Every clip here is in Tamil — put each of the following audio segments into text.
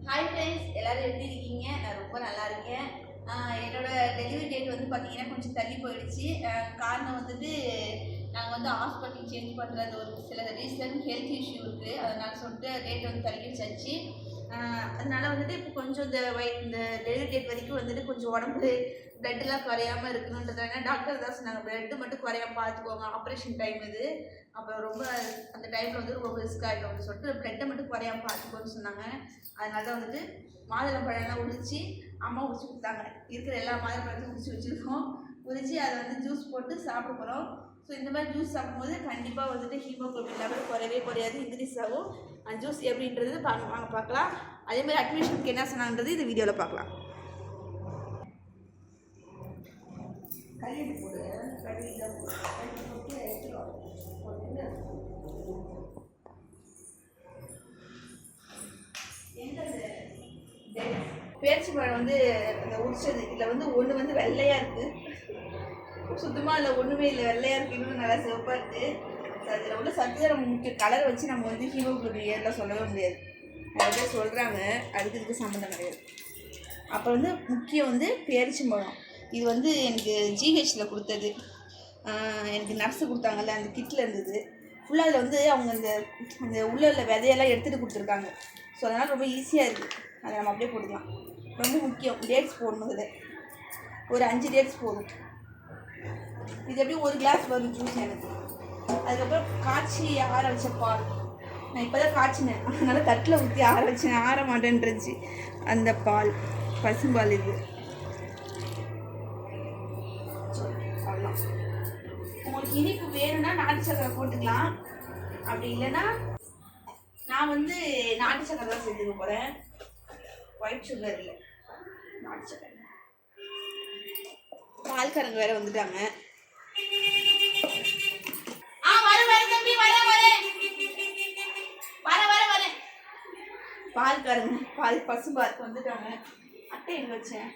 ஹாய் ஃப்ரெண்ட்ஸ், எல்லாரும் எப்படி இருக்கீங்க? நான் ரொம்ப நல்லா இருக்கேன். என்னோட டெலிவரி டேட் வந்து பார்த்தீங்கன்னா கொஞ்சம் தள்ளி போயிடுச்சு. காரணம் வந்துட்டு நாங்கள் வந்து ஹாஸ்பிட்டல் சேஞ்ச் பண்ணுறது ஒரு சில ரீசன் ஹெல்த் இஷ்யூ இருக்குது. அதனால சொல்லிட்டு டேட் வந்து தள்ளி வச்சாச்சு. அதனால வந்துட்டு இப்போ கொஞ்சம் இந்த டெலிவரி டேட் வரைக்கும் வந்துட்டு கொஞ்சம் உடம்பு பிளட்டெல்லாம் குறையாமல் இருக்கணுன்றதுனால டாக்டர் தான் சொன்னாங்க, பிளட்டு மட்டும் குறையாம பார்த்துக்கோங்க, ஆப்ரேஷன் டைம் இது. அப்புறம் ரொம்ப அந்த டைமில் வந்து ரொம்ப ரிஸ்க் ஆகிடும் அப்படின்னு சொல்லிட்டு பிளட்டை மட்டும் குறையாம பார்த்துக்கோன்னு சொன்னாங்க. அதனால தான் வந்துட்டு மாதுளம்பழம்லாம் உரித்து அம்மா உரிச்சு கொடுத்தாங்க. இருக்கிற எல்லா மாதுளம்பழத்தையும் உரிச்சு வச்சுருக்கோம். உரித்து அதை வந்து ஜூஸ் போட்டு சாப்பிட போகிறோம். ஸோ இந்த மாதிரி ஜூஸ் சாப்பிடும்போது கண்டிப்பாக வந்துட்டு ஹீமோகுளோபின் லெவல் குறையவே குறையாது, இன்க்ரீஸ் ஆகும். அந்த ஜூஸ் எப்படின்றது வாங்க பார்க்கலாம். அதேமாதிரி அட்மிஷனுக்கு என்ன சொன்னாங்கன்றது இந்த வீடியோவில் பார்க்கலாம். கல்யாணம் போடு பேரிச்சி பழம் வந்து அந்த உரிச்சது இதில் வந்து ஒன்று வந்து வெள்ளையாக இருக்குது, சுத்தமாக அதில் ஒன்றுமே இல்லை, வெள்ளையாக இருக்குது, இன்னும் நல்லா சிவப்பாக இருக்குது. அதில் உள்ள சத்துதரம் முக்கிய கலரை வச்சு நம்ம வந்து ஹீமோகுளோபின் ஏறில் சொல்லவே முடியாது. நிறைய பேர் சொல்கிறாங்க, அதுக்கு இதுக்கு சம்மந்தம் கிடையாது. அப்புறம் வந்து முக்கியம் வந்து பேரிச்சம்பழம். இது வந்து எனக்கு ஜிஹெச்சில் கொடுத்தது, எனக்கு நர்ஸு கொடுத்தாங்கல்ல, அந்த கிட்டில் இருந்தது. ஃபுல்லாக அதில் வந்து அவங்க அந்த உள்ள விதையெல்லாம் எடுத்துகிட்டு கொடுத்துருக்காங்க. ஸோ அதனால் ரொம்ப ஈஸியாக இருக்குது, அதை நம்ம அப்படியே போட்டுக்கலாம். ரொம்ப முக்கியம் டேட்ஸ் போடணும். இதில் ஒரு 5 டேட்ஸ் போடும். இது எப்படியும் 1 கிளாஸ் வரும் ஜூஸ் எனக்கு. அதுக்கப்புறம் காய்ச்சி ஆற வச்ச பால், நான் இப்போ தான் காய்ச்சினேன், அதனால் தட்டில் ஊற்றி ஆற வச்சேன், ஆற மாட்டேன்ருச்சு அந்த பால், பசும்பால் இது. உங்களுக்கு இனிப்பு வேணும்னா நாட்டு சக்கரை போட்டுக்கலாம், அப்படி இல்லைன்னா நான் வந்து நாட்டு சக்கரை தான் சேர்த்துக்க போகிறேன். ஒயிட் சுகர் இல்லை, நாட்டு சக்கரை. பால்காரங்க வேற வந்துட்டாங்க. பால்காரங்க பசும்பால் வந்துட்டாங்க. அட்டை எங்க வச்சேன்?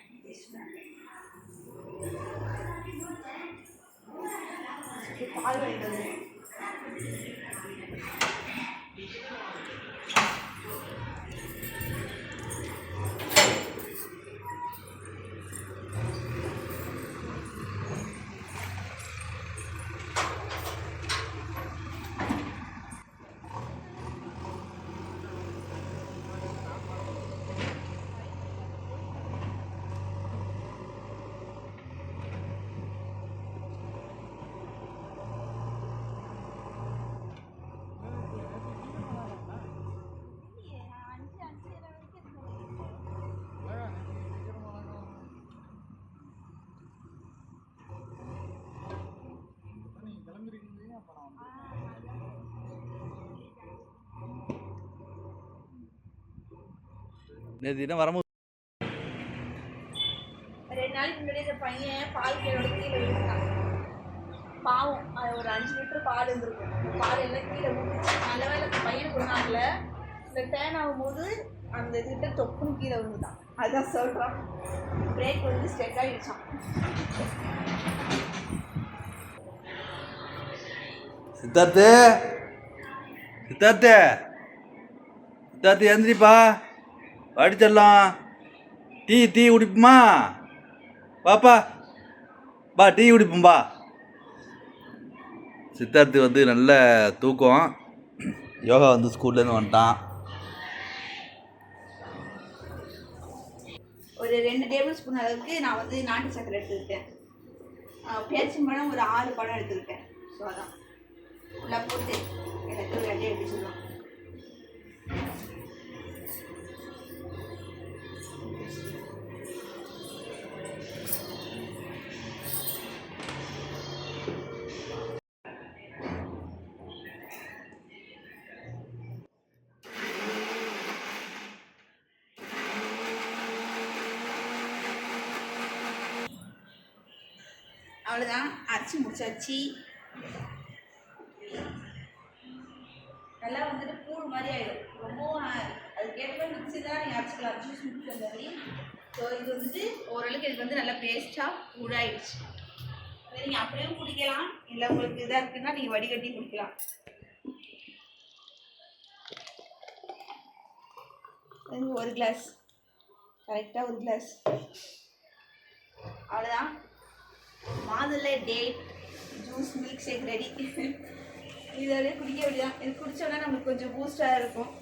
பால் வாங்கிட்டு வந்து நேற்று வரும்போது 2 நாளைக்கு முன்னாடி இந்த பையன் பால் கீழே விழுந்தான். பாவம், அது ஒரு 5 லிட்டர் பால் இருந்திருக்கும். பால் எல்லாம் கீழே விழுந்துச்சு. நல்ல வேலை இந்த பையனுக்கு ஒன்றாங்கல, இந்த டேன் ஆகும்போது அந்த இதுகிட்ட தொப்புன்னு கீழே விழுந்துட்டான். அதுதான் சொல்கிறான், பிரேக் வந்து ஸ்டெக் ஆகிடுச்சான். சித்தார்த்து சித்தார்த்து சித்தார்த்து எந்திரிப்பா, படிச்சிடலாம். டீ குடிப்போமா? பாப்பா பா, டீ குடிப்போம்பா. சித்தார்த்து வந்து நல்ல தூக்கம், யோகா வந்து ஸ்கூல்லேருந்து வந்துட்டான். ஒரு 2 டேபிள் ஸ்பூன் அளவுக்கு நான் வந்து நாட்டு சக்கரை எடுத்துக்கிட்டேன். பேரிச்சம்பழம் ஒரு 6 பழம் எடுத்துக்கிட்டேன். ஸோ அதான் ஃபுல்லாக போட்டு எல்லாத்தையும் ரெண்டே எடுத்து சொல்லுவோம். அவ்வளோதான், அரைச்சி முடிச்சாச்சு. நல்லா வந்துட்டு கூழ் மாதிரி ஆகிடும். ரொம்பவும் அதுக்கேற்ற மிக்ஸி தான் நீங்கள் அரைச்சிக்கலாம், ஜூஸ் மிக்ஸி அந்த மாதிரி. ஸோ இது வந்துட்டு ஓரளவுக்கு இது வந்து நல்லா பேஸ்ட்டாக கூழாயிடுச்சு. அதை நீங்கள் அப்படியே குடிக்கலாம், இல்லை உங்களுக்கு இதாக இருக்குன்னா நீங்கள் வடிகட்டி குடிக்கலாம். ஒரு கிளாஸ், கரெக்டாக ஒரு கிளாஸ். அவ்வளோதான், மாதுளை date juice milk shake ready. இதோடய குடிக்க வேண்டியதான். இது குடித்தோன்னா நம்மளுக்கு கொஞ்சம் பூஸ்டாக இருக்கும்.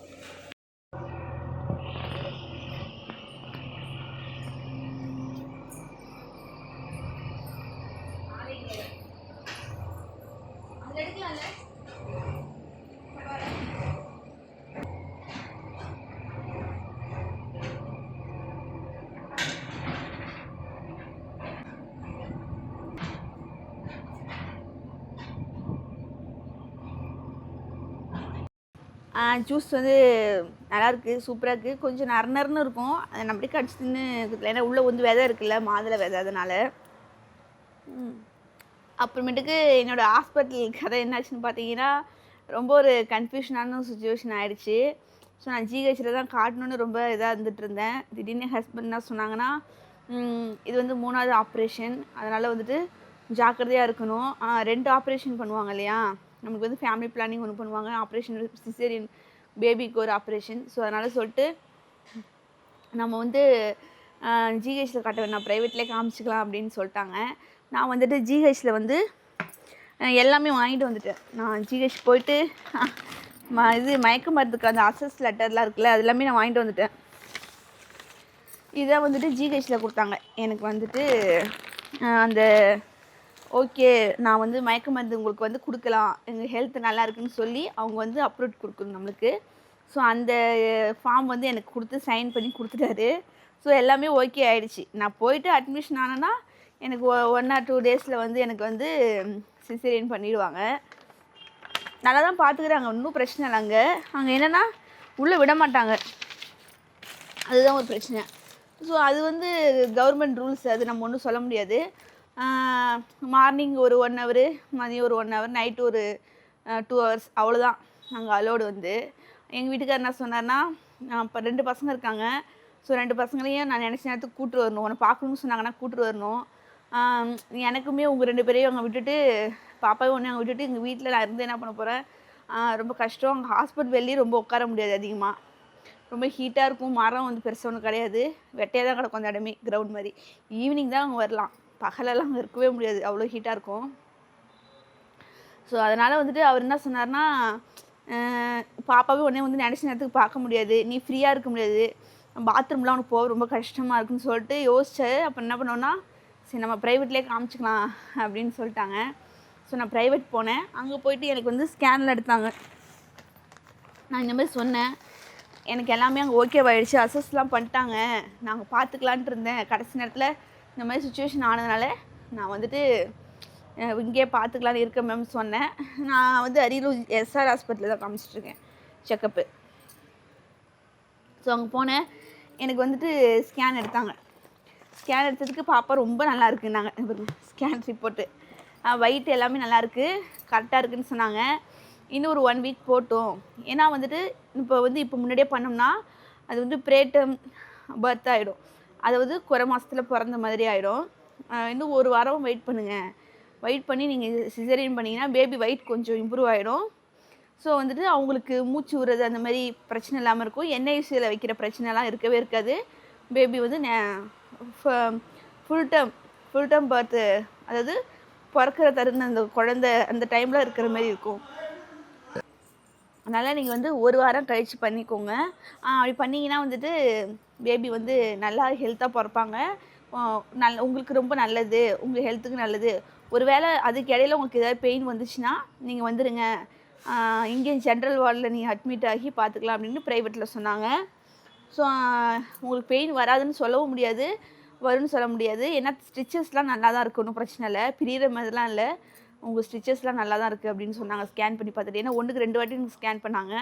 அதில் எடுக்கலாம்ல. ஜூஸ் வந்து நல்லாயிருக்கு, சூப்பராக இருக்குது. கொஞ்சம் நறுநறுன்னு இருக்கும், அதை நம்ம அப்படியே கடிச்சு தின்னு. ஏன்னா உள்ளே வந்து விதை இருக்குல்ல, மாதுளை விதை, அதனால். அப்புறமேட்டுக்கு என்னோடய ஹாஸ்பிட்டல் கதை என்னாச்சுன்னு பார்த்தீங்கன்னா, ரொம்ப ஒரு கன்ஃபியூஷனான சுச்சுவேஷன் ஆகிடுச்சு. ஸோ நான் ஜிஹெச்சில் தான் காட்டணுன்னு ரொம்ப இதாக இருந்துகிட்டு இருந்தேன். திடீர்னு ஹஸ்பண்ட் என்ன சொன்னாங்கன்னா, இது வந்து 3வது ஆப்ரேஷன், அதனால் வந்துட்டு ஜாக்கிரதையாக இருக்கணும். 2 ஆப்ரேஷன் பண்ணுவாங்க இல்லையா, நமக்கு வந்து ஃபேமிலி பிளானிங் ஒன்று பண்ணுவாங்க, ஆப்ரேஷன் சிசேரியன் பேபிக்கு ஒரு ஆப்ரேஷன். ஸோ அதனால் சொல்லிட்டு நம்ம வந்து ஜிஹெச்சில் காட்ட வேணாம், ப்ரைவேட்லேயே காமிச்சிக்கலாம் அப்படின்னு சொல்லிட்டாங்க. நான் வந்துட்டு ஜிஹெச்சில் வந்து எல்லாமே வாங்கிட்டு வந்துட்டேன். நான் ஜிஹெச் போயிட்டு இது மயக்க மருந்துக்கு அந்த அசஸ் லெட்டர்லாம் இருக்குல்ல, அது எல்லாமே நான் வாங்கிட்டு வந்துட்டேன். இதை வந்துட்டு ஜிஹெச்சில் கொடுத்தாங்க. எனக்கு வந்துட்டு அந்த ஓகே, நான் வந்து மயக்க மருந்து உங்களுக்கு வந்து கொடுக்கலாம், எங்கள் ஹெல்த் நல்லா இருக்குன்னு சொல்லி அவங்க வந்து அப்ரூவ் கொடுக்கணும் நம்மளுக்கு. ஸோ அந்த ஃபார்ம் வந்து எனக்கு கொடுத்து சைன் பண்ணி கொடுத்துட்டாரு. ஸோ எல்லாமே ஓகே ஆகிடுச்சு. நான் போயிட்டு அட்மிஷன் ஆனேன்னா எனக்கு 1 or 2 டேஸில் வந்து எனக்கு வந்து சிசேரியன் பண்ணிடுவாங்க. நல்லா தான் பார்த்துக்கிறாங்க, ஒன்றும் பிரச்சனை இல்லை. அங்கே என்னென்னா உள்ளே விட மாட்டாங்க, அதுதான் ஒரு பிரச்சனை. ஸோ அது வந்து கவர்மெண்ட் ரூல்ஸ், அது நம்ம ஒன்றும் சொல்ல முடியாது. மார்னிங் ஒரு 1 hour, மதியம் ஒரு 1 hour, நைட்டு ஒரு 2 hours, அவ்வளோதான் அங்கே அலோடு வந்து. எங்கள் வீட்டுக்கார் என்ன சொன்னார்னா, இப்போ 2 பசங்க இருக்காங்க. ஸோ 2 பசங்களையும் நான் நினச்ச நேரத்துக்கு கூப்பிட்டு வரணும், உன்னை பார்க்கணுன்னு சொன்னாங்கன்னா கூப்பிட்டு வரணும். எனக்குமே உங்கள் 2 பேரையும் அங்கே விட்டுட்டு, பாப்பாவும் ஒன்று அங்கே விட்டுட்டு எங்கள் வீட்டில் நான் இருந்து என்ன பண்ண போகிறேன், ரொம்ப கஷ்டம். அங்கே ஹாஸ்பிட்டல் வெளியே ரொம்ப உட்கார முடியாது, அதிகமாக ரொம்ப ஹீட்டாக இருக்கும். மரம் வந்து பெருசாக ஒன்றும் கிடையாது, வெட்டையாக தான் கிடக்கும் அந்த இடமே, கிரவுண்ட் மாதிரி. ஈவினிங் தான் அங்கே வரலாம், பகலெல்லாம் அங்கே இருக்கவே முடியாது, அவ்வளோ ஹீட்டாக இருக்கும். ஸோ அதனால் வந்துட்டு அவர் என்ன சொன்னார்னா, பாப்பாவே உடனே வந்து நினச்ச நேரத்துக்கு பார்க்க முடியாது, நீ ஃப்ரீயாக இருக்க முடியாது, பாத்ரூம்லாம் அவனுக்கு போக ரொம்ப கஷ்டமாக இருக்குன்னு சொல்லிட்டு யோசிச்சேன். அப்போ என்ன பண்ணோன்னா, சரி நம்ம ப்ரைவேட்லேயே காமிச்சிக்கலாம் அப்படின்னு சொல்லிட்டாங்க. ஸோ நான் ப்ரைவேட் போனேன். அங்கே போயிட்டு எனக்கு வந்து ஸ்கேனில் எடுத்தாங்க. நான் இந்த மாதிரி சொன்னேன், எனக்கு எல்லாமே அங்கே ஓகேவாயிடுச்சு, அசஸ்லாம் பண்ணிட்டாங்க, நாங்கள் பார்த்துக்கலான்ட்டு இருந்தேன். கடைசி நேரத்தில் இந்த மாதிரி சுச்சுவேஷன் ஆனதுனால நான் வந்துட்டு இங்கேயே பார்த்துக்கலான்னு இருக்கேன் மேம் சொன்னேன். நான் வந்து அரியலூர் எஸ்ஆர் ஹாஸ்பிட்டலில் தான் காமிச்சிட்ருக்கேன் செக்கப்பு. ஸோ அங்கே போனேன், எனக்கு வந்துட்டு ஸ்கேன் எடுத்தாங்க. ஸ்கேன் எடுத்ததுக்கு பாப்பா ரொம்ப நல்லா இருக்குன்னாங்க. ஸ்கேன் ரிப்போர்ட்டு வயிட்டு எல்லாமே நல்லாயிருக்கு, கரெக்டாக இருக்குதுன்னு சொன்னாங்க. இன்னும் ஒரு 1 week போட்டோம், ஏன்னா வந்துட்டு இப்போ முன்னாடியே பண்ணோம்னா அது வந்து ப்ரேட்டம் பர்த் ஆகிடும், அதாவது குறை மாதத்தில் பிறந்த மாதிரி ஆகிடும். இன்னும் 1 வாரம் வெயிட் பண்ணுங்கள், வெயிட் பண்ணி நீங்கள் சிசேரியன் பண்ணிங்கன்னா பேபி வெயிட் கொஞ்சம் இம்ப்ரூவ் ஆகிடும். ஸோ வந்துட்டு அவங்களுக்கு மூச்சு விடுறது அந்த மாதிரி பிரச்சனை இல்லாமல் இருக்கும். என்ஐசியூவில் வைக்கிற பிரச்சனைலாம் இருக்கவே இருக்காது. பேபி வந்து ஃபுல் டேர்ம் பர்த்து, அதாவது பிறக்கிற தருணம் அந்த குழந்தை அந்த டைமில் இருக்கிற மாதிரி இருக்கும். அதனால் நீங்கள் வந்து 1 வாரம் கழித்து பண்ணிக்கோங்க. அப்படி பண்ணிங்கன்னா வந்துட்டு பேபி வந்து நல்லா ஹெல்த்தாக பிறப்பாங்க. உங்களுக்கு ரொம்ப நல்லது, உங்கள் ஹெல்த்துக்கு நல்லது. ஒருவேளை அதுக்கு இடையில உங்களுக்கு ஏதாவது பெயின் வந்துச்சுன்னா நீங்கள் வந்துடுங்க, இங்கே ஜென்ரல் வார்டில் நீங்கள் அட்மிட் ஆகி பார்த்துக்கலாம் அப்படின்னு ப்ரைவேட்டில் சொன்னாங்க. ஸோ உங்களுக்கு பெயின் வராதுன்னு சொல்லவும் முடியாது, வரும்னு சொல்ல முடியாது. ஏன்னா ஸ்டிச்சஸ்லாம் நல்லா தான் இருக்குது, ஒன்றும் பிரச்சனை இல்லை, பிரியிற மாதிரிலாம் இல்லை, உங்கள் ஸ்டிச்சஸ்லாம் நல்லா தான் இருக்குது அப்படின்னு சொன்னாங்க ஸ்கேன் பண்ணி பார்த்துட்டு. ஏன்னா 1க்கு 2 வாட்டி எனக்கு ஸ்கேன் பண்ணாங்க.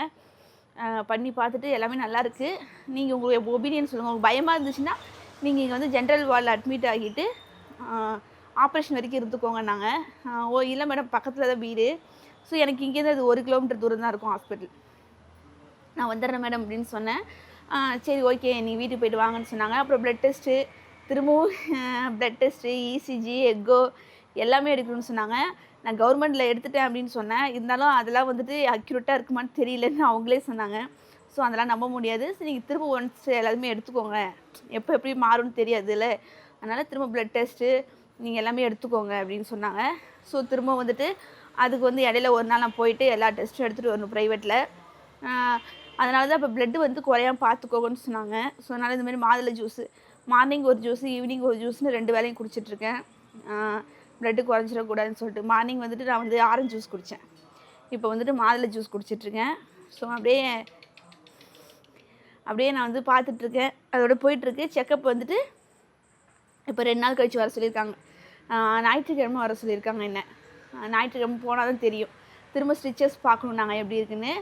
பண்ணி பார்த்துட்டு எல்லாமே நல்லாயிருக்கு. நீங்கள் உங்களுக்கு ஒப்பீனியன் சொல்லுங்கள். உங்களுக்கு பயமாக இருந்துச்சுன்னா நீங்கள் இங்கே வந்து ஜென்ரல் வார்டில் அட்மிட் ஆகிட்டு ஆப்ரேஷன் வரைக்கும் இருந்துக்கோங்கன்னாங்க. இல்லை மேடம், பக்கத்தில் தான் வீடு. ஸோ எனக்கு இங்கேருந்து அது 1 kilometer தூரம் தான் இருக்கும் ஹாஸ்பிட்டல். நான் வந்துடுறேன் மேடம் அப்படின்னு சொன்னேன். சரி ஓகே, நீங்கள் வீட்டுக்கு போய்ட்டு வாங்கன்னு சொன்னாங்க. அப்புறம் ப்ளட் டெஸ்ட்டு, திரும்பவும் ப்ளட் டெஸ்ட்டு, இசிஜி, எக்கோ எல்லாமே எடுக்கணும்னு சொன்னாங்க. நான் கவர்மெண்ட்டில் எடுத்துட்டேன் அப்படின்னு சொன்னேன். இருந்தாலும் அதெல்லாம் வந்துட்டு அக்யூரேட்டாக இருக்குமான்னு தெரியலன்னு அவங்களே சொன்னாங்க. ஸோ அதெல்லாம் நம்ப முடியாது. சரி நீங்கள் திரும்ப ஒன்ஸ் எல்லாருமே எடுத்துக்கோங்க, எப்போ எப்படி மாறும்னு தெரியாதுல்ல, அதனால் திரும்ப ப்ளட் டெஸ்ட்டு நீங்கள் எல்லாமே எடுத்துக்கோங்க அப்படின்னு சொன்னாங்க. ஸோ திரும்ப வந்துட்டு அதுக்கு வந்து இடையில ஒரு நாள் நான் போயிட்டு எல்லா டெஸ்ட்டும் எடுத்துகிட்டு வரணும் ப்ரைவேட்டில். அதனால தான் இப்போ ப்ளட்டு வந்து குறையாம பார்த்துக்கோங்கன்னு சொன்னாங்க. ஸோ அதனால் இந்தமாதிரி மாதுளை ஜூஸு மார்னிங் ஒரு ஜூஸு ஈவினிங் ஒரு ஜூஸ்னு 2 வேளையும் குடிச்சிட்ருக்கேன். ப்ளட்டு குறைஞ்சிடக்கூடாதுன்னு சொல்லிட்டு மார்னிங் வந்துட்டு நான் வந்து ஆரஞ்சு ஜூஸ் குடித்தேன், இப்போ வந்துட்டு மாதுளை ஜூஸ் குடிச்சிட்ருக்கேன். ஸோ அப்படியே நான் வந்து பார்த்துட்ருக்கேன், அதோட போயிட்டுருக்கு. செக்கப் வந்துட்டு இப்போ 2 நாள் கழித்து வர சொல்லியிருக்காங்க. ஞாயிற்றுக்கிழமை வர சொல்லியிருக்காங்க என்ன. ஞாயிற்றுக்கிழமை போனால் தான் தெரியும். திரும்ப ஸ்டிச்சஸ் பார்க்கணும் நாங்கள் எப்படி இருக்குன்னு.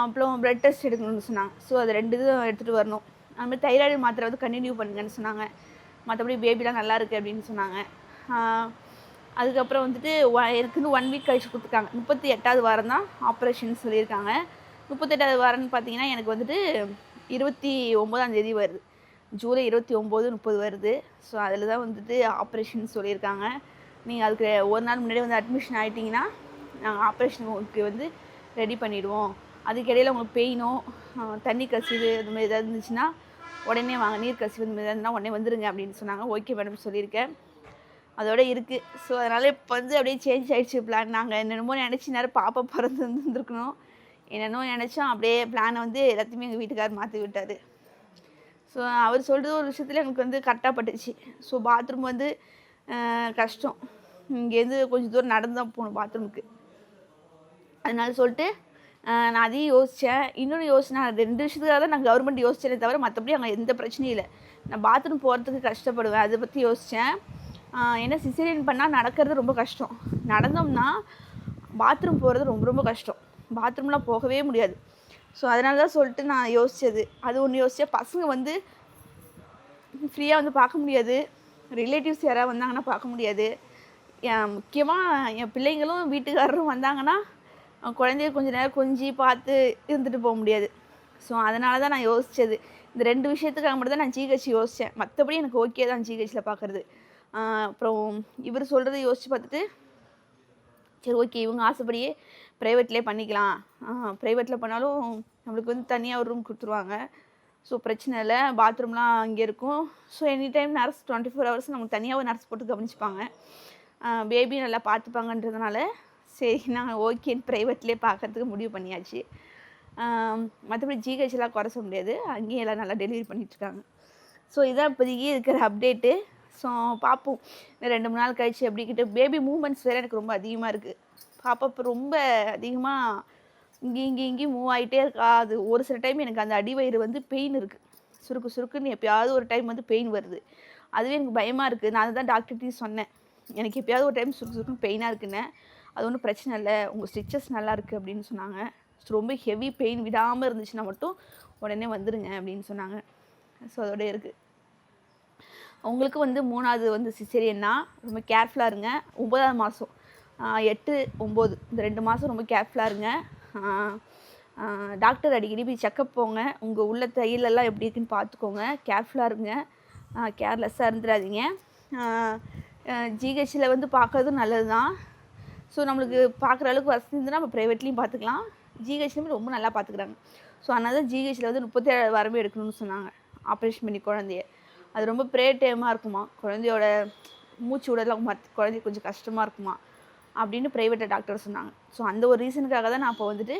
அப்புறம் ப்ளட் டெஸ்ட் எடுக்கணும்னு சொன்னாங்க. ஸோ அது 2 இதுவும் எடுத்துகிட்டு வரணும். அதுமாதிரி தைராய்டு மாத்திரை வந்து கண்டினியூ பண்ணுங்கன்னு சொன்னாங்க. மற்றபடி பேபிலாம் நல்லா இருக்குது அப்படின்னு சொன்னாங்க. அதுக்கப்புறம் வந்துட்டு இருக்குன்னு 1 வீக் கழிச்சு கொடுத்துருக்காங்க. 38வது வாரம் தான் ஆப்ரேஷன் சொல்லியிருக்காங்க. 38வது வாரம்னு பார்த்தீங்கன்னா எனக்கு வந்துட்டு 29ஆம் தேதி வருது. ஜூலை 29, 30 வருது. ஸோ அதில் தான் வந்துட்டு ஆப்ரேஷன் சொல்லியிருக்காங்க. நீங்கள் அதுக்கு ஒரு நாள் முன்னாடி வந்து அட்மிஷன் ஆகிட்டிங்கன்னா நாங்கள் ஆப்ரேஷனுக்கு வந்து ரெடி பண்ணிவிடுவோம். அதுக்கிடையில் உங்களுக்கு பெயினோ தண்ணி கசிவு அது மாதிரி ஏதாவது இருந்துச்சுன்னா உடனே வாங்க, நீர் கசிவு இந்த மாதிரி இருந்ததுன்னா உடனே வந்துடுங்க அப்படின்னு சொன்னாங்க. ஓகே மேடம் சொல்லியிருக்கேன், அதோட இருக்குது. ஸோ அதனால் இப்போ வந்து அப்படியே சேஞ்ச் ஆகிடுச்சு பிளான். நாங்கள் என்னென்னமோ நினச்சி நேரம் பாப்பா பிறந்து வந்துருக்கணும், என்னென்னோ நினச்சோம். அப்படியே பிளானை வந்து எல்லாத்தையுமே எங்கள் வீட்டுக்காரர் மாற்றி விட்டார். ஸோ அவர் சொல்கிறது ஒரு விஷயத்தில் எனக்கு வந்து கரெக்டாக பட்டுச்சு. ஸோ பாத்ரூம் வந்து கஷ்டம், இங்கேருந்து கொஞ்சம் தூரம் நடந்து தான் போகணும் பாத்ரூமுக்கு. அதனால சொல்லிட்டு நான் அதையும் யோசித்தேன். இன்னொன்று யோசிச்சேன், 2 விஷயத்துக்காக தான் நான் கவர்மெண்ட் யோசித்தேனே தவிர மற்றபடி அங்கே எந்த பிரச்சனையும் இல்லை. நான் பாத்ரூம் போகிறதுக்கு கஷ்டப்படுவேன், அதை பற்றி யோசித்தேன். ஏன்னா சிசேரியன் பண்ணால் நடக்கிறது ரொம்ப கஷ்டம், நடந்தோம்னா பாத்ரூம் போகிறது ரொம்ப ரொம்ப கஷ்டம், பாத்ரூம்லாம் போகவே முடியாது. ஸோ அதனால தான் சொல்லிட்டு நான் யோசித்தது. அது ஒன்று யோசித்தேன். பசங்க வந்து ஃப்ரீயாக வந்து பார்க்க முடியாது, ரிலேட்டிவ்ஸ் யாராவது வந்தாங்கன்னா பார்க்க முடியாது. முக்கியமாக என் பிள்ளைங்களும் வீட்டுக்காரரும் வந்தாங்கன்னா குழந்தைய கொஞ்சம் நேரம் கொஞ்சி பார்த்து இருந்துட்டு போக முடியாது. ஸோ அதனால தான் நான் யோசித்தது. இந்த 2 விஷயத்துக்காக மட்டும் தான் நான் ஜிஹெச் யோசித்தேன். மற்றபடி எனக்கு ஓகே தான் ஜிஹெச்சில் பார்க்குறது. அப்புறம் இவர் சொல்கிறத யோசித்து பார்த்துட்டு சரி ஓகே இவங்க ஆசைப்படியே ப்ரைவேட்லேயே பண்ணிக்கலாம், ப்ரைவேட்டில் பண்ணாலும் நம்மளுக்கு வந்து தனியாக ஒரு ரூம் கொடுத்துருவாங்க. ஸோ பிரச்சனை இல்லை, பாத்ரூம்லாம் அங்கே இருக்கும். So any time nurse 24 hours நமக்கு தனியாக ஒரு நர்ஸ் போட்டு கவனிச்சுப்பாங்க, பேபி நல்லா பார்த்துப்பாங்கன்றதுனால சரி நாங்கள் ஓகேன்னு ப்ரைவேட்லேயே பார்க்கறதுக்கு முடிவு பண்ணியாச்சு. மற்றபடி ஜிஹெச்லாம் குறை சொல்ல முடியாது, அங்கேயும் எல்லாம் நல்லா டெலிவரி பண்ணிகிட்ருக்காங்க. ஸோ இதான் இப்போதைக்கு இருக்கிற அப்டேட்டு. ஸோ பார்ப்போம் 2-3 நாள் கழிச்சு எப்படிக்கிட்டு. பேபி மூமெண்ட்ஸ் வேறு எனக்கு ரொம்ப அதிகமாக இருக்குது. பாப்பா இப்போ ரொம்ப அதிகமாக இங்கேயும் மூவ் ஆகிட்டே இருக்கா. அது ஒரு சில டைம் எனக்கு அந்த அடிவயிறு வந்து பெயின் இருக்குது, சுருக்குன்னு எப்போயாவது ஒரு டைம் வந்து பெயின் வருது. அதுவே எனக்கு பயமாக இருக்குது. நான் அதுதான் டாக்டர்கிட்டையும் சொன்னேன், எனக்கு எப்போயாவது ஒரு டைம் சுருக்குன்னு பெயினாக இருக்குன்னு. அது ஒன்றும் பிரச்சனை இல்லை, உங்கள் ஸ்டிச்சஸ் நல்லா இருக்குது அப்படின்னு சொன்னாங்க. ஸோ ரொம்ப ஹெவி பெயின் விடாமல் இருந்துச்சுன்னா மட்டும் உடனே வந்துடுங்க அப்படின்னு சொன்னாங்க. ஸோ அதோட இருக்குது. உங்களுக்கு வந்து 3வது வந்து சிசேரியன்னா ரொம்ப கேர்ஃபுல்லாக இருங்க. 9ஆவது மாதம் 8, 9 இந்த 2 மாதம் ரொம்ப கேர்ஃபுல்லாக இருங்க. டாக்டர் அடிக்கடி போய் செக்கப் போங்க, உங்கள் உள்ள தையலெல்லாம் எப்படி இருக்குன்னு பார்த்துக்கோங்க, கேர்ஃபுல்லாக இருங்க, கேர்லெஸ்ஸாக இருந்துடாதீங்க. ஜிஹெச்சில் வந்து பார்க்குறதும் நல்லது தான். ஸோ நம்மளுக்கு பார்க்குற அளவுக்கு வசதி இருந்துன்னா நம்ம ப்ரைவேட்லேயும் பார்த்துக்கலாம், ஜிஹெச்லேயுமே ரொம்ப நல்லா பார்த்துக்குறாங்க. ஸோ அதனால தான் ஜிஹெச்சில் வந்து 37 வாரமே எடுக்கணும்னு சொன்னாங்க ஆப்ரேஷன் பண்ணி குழந்தைய. அது ரொம்ப ப்ரே டைமாக இருக்குமா, குழந்தையோட மூச்சு விடலாம் குழந்தைய கொஞ்சம் கஷ்டமாக இருக்குமா அப்படின்னு ப்ரைவேட்டில் டாக்டர் சொன்னாங்க. ஸோ அந்த ஒரு ரீசனுக்காக தான் நான் இப்போ வந்துட்டு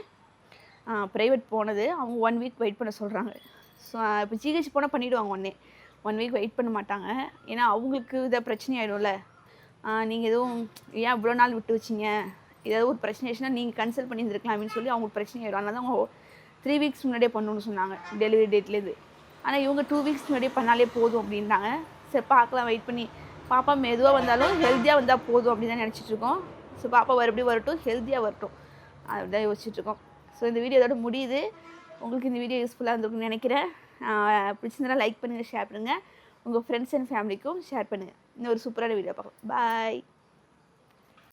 ப்ரைவேட் போனது. அவங்க 1 வீக் வெயிட் பண்ண சொல்கிறாங்க. ஸோ இப்போ ஜிஹெச் போனால் பண்ணிவிடுவாங்க 1 வீக் வெயிட் பண்ண மாட்டாங்க. ஏன்னா அவங்களுக்கு இதை பிரச்சனை ஆகிடும்ல, நீங்கள் எதுவும் ஏன் இவ்வளோ நாள் விட்டு வச்சிங்க, ஏதாவது ஒரு பிரச்சனை ஆச்சுன்னா நீங்கள் கன்சல்ட் பண்ணியிருந்துருக்கலாம் அப்படின்னு சொல்லி அவங்களுக்கு பிரச்சனை ஆகிடும். அதனால தான் அவங்க 3 வீக்ஸ் முன்னாடியே பண்ணணும்னு சொன்னாங்க டெலிவரி டேட்லேருந்து. ஆனால் இவங்க 2 வீக்ஸ் முன்னாடியே பண்ணாலே போதும் அப்படின்ட்டாங்க. சரி பார்க்கலாம், வெயிட் பண்ணி பாப்பா மெதுவாக வந்தாலும் ஹெல்த்தியாக வந்தால் போதும் அப்படின்னு தான் நினச்சிட்ருக்கோம். ஸோ பாப்பா மறுபடியும் வரட்டும், ஹெல்த்தியாக வரட்டும் அப்படிதான் யோசிச்சுட்ருக்கோம். ஸோ இந்த வீடியோ இதோட முடியுது. உங்களுக்கு இந்த வீடியோ யூஸ்ஃபுல்லாக இருந்திருக்குன்னு நினைக்கிறேன். பிடிச்சிருந்தா லைக் பண்ணுங்கள், ஷேர் பண்ணுங்கள், உங்கள் ஃப்ரெண்ட்ஸ் அண்ட் ஃபேமிலிக்கும் ஷேர் பண்ணுங்கள். இன்னும் ஒரு சூப்பரான வீடியோ பார்க்கலாம். பாய்.